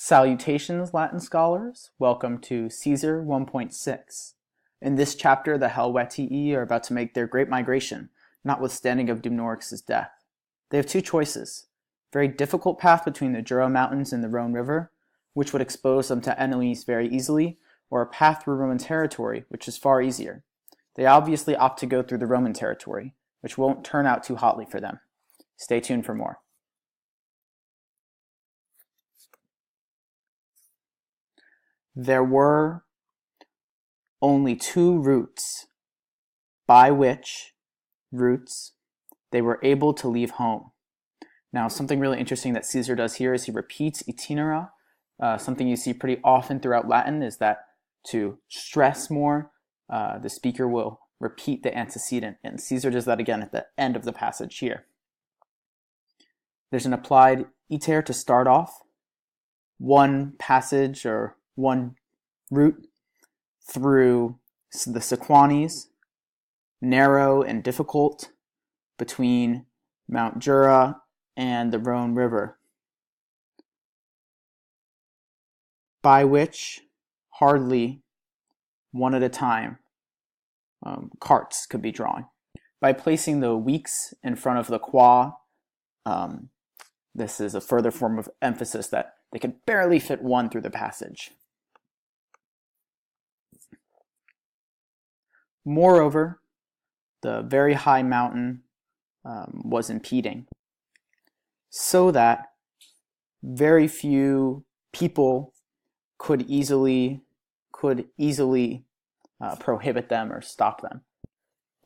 Salutations, Latin scholars. Welcome to Caesar 1.6. In this chapter, the Helvetii are about to make their great migration, notwithstanding of Dumnorix's death. They have two choices. Very difficult path between the Jura Mountains and the Rhone River, which would expose them to enemies very easily, or a path through Roman territory, which is far easier. They obviously opt to go through the Roman territory, which won't turn out too hotly for them. Stay tuned for more. There were only two routes by which they were able to leave home. Now, something really interesting that Caesar does here is he repeats itinera. Something you see pretty often throughout Latin is that to stress more, the speaker will repeat the antecedent, and Caesar does that again at the end of the passage here. There's an applied iter to start off. One passage or one route through the Sequanes, narrow and difficult, between Mount Jura and the Rhone River, by which hardly one at a time carts could be drawn. By placing the weeks in front of the qua, this is a further form of emphasis that they could barely fit one through the passage. Moreover, the very high mountain was impeding, so that very few people could easily prohibit them or stop them.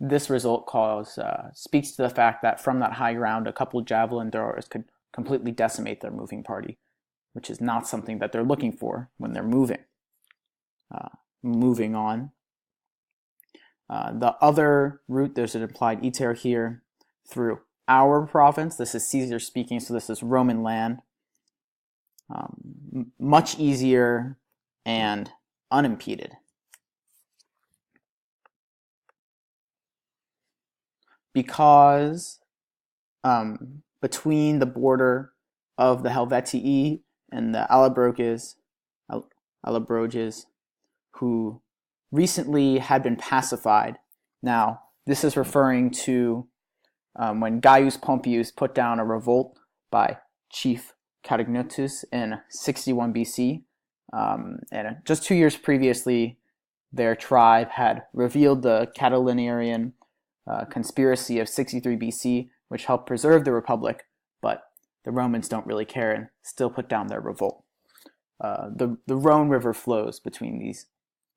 This result speaks to the fact that from that high ground, a couple javelin throwers could completely decimate their moving party, which is not something that they're looking for when they're moving. Moving on. The other route, there's an implied iter here, through our province. This is Caesar speaking, so this is Roman land. Much easier and unimpeded. Because between the border of the Helvetii and the Allobroges, who recently had been pacified. Now, this is referring to when Gaius Pompeius put down a revolt by Chief Catagnotus in 61 BC. And just 2 years previously, their tribe had revealed the Catilinarian conspiracy of 63 BC, which helped preserve the Republic, but the Romans don't really care and still put down their revolt. The Rhone River flows between these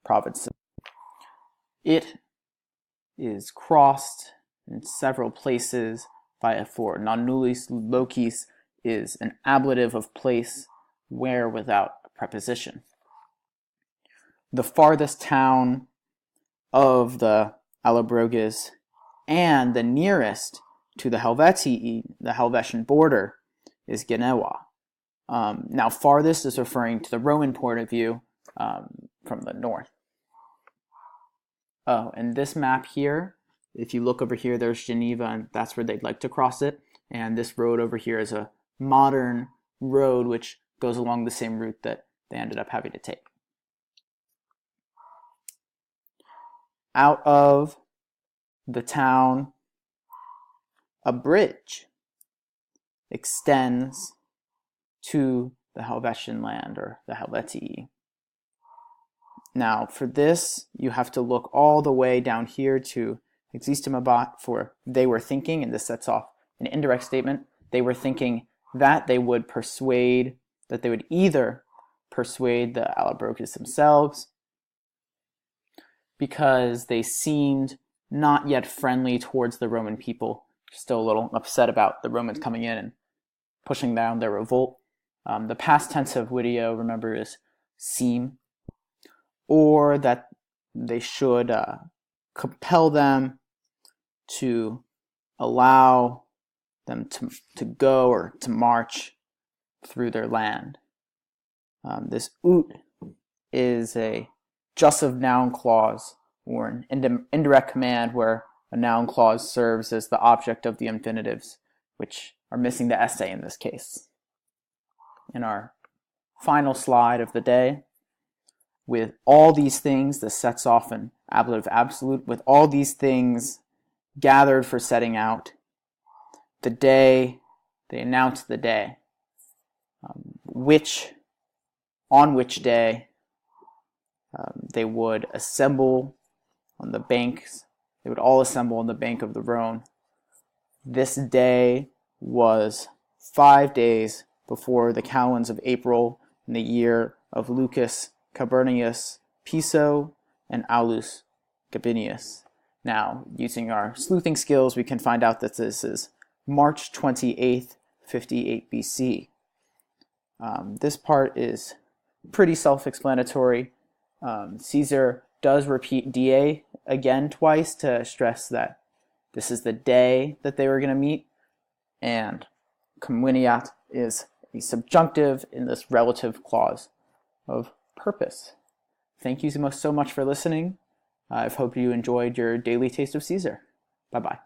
provinces. It is crossed in several places by a for. Non nullis locis is an ablative of place where without a preposition. The farthest town of the Allobroges and the nearest to the Helvetii, the Helvetian border, is Genoa. Now, farthest is referring to the Roman point of view from the north. Oh, and this map here, if you look over here, there's Geneva, and that's where they'd like to cross it. And this road over here is a modern road which goes along the same route that they ended up having to take. Out of the town, a bridge extends to the Helvetian land, or the Helvetii. Now, for this, you have to look all the way down here to existimabat, for they were thinking, and this sets off an indirect statement, they were thinking that they would either persuade the Allobroges themselves, because they seemed not yet friendly towards the Roman people, still a little upset about the Romans coming in and pushing down their revolt. The past tense of video, remember, is seem, or that they should compel them to allow them to go or to march through their land. This ut is a jussive noun clause, or an indirect command where a noun clause serves as the object of the infinitives, which are missing the essay in this case. In our final slide of the day with all these things. This sets off an ablative absolute with all these things gathered for setting out. The day, they announce the day. On which day they would assemble on the banks. They would all assemble on the bank of the Rhone. This day was 5 days before the calends of April in the year of Lucas Calpurnius Piso and Aulus Gabinius. Now, using our sleuthing skills, we can find out that this is March 28th, 58 BC. This part is pretty self-explanatory. Caesar does repeat DA again twice to stress that this is the day that they were going to meet, and conveniat is a subjunctive in this relative clause of purpose. Thank you so much for listening. I hope you enjoyed your daily taste of Caesar. Bye-bye.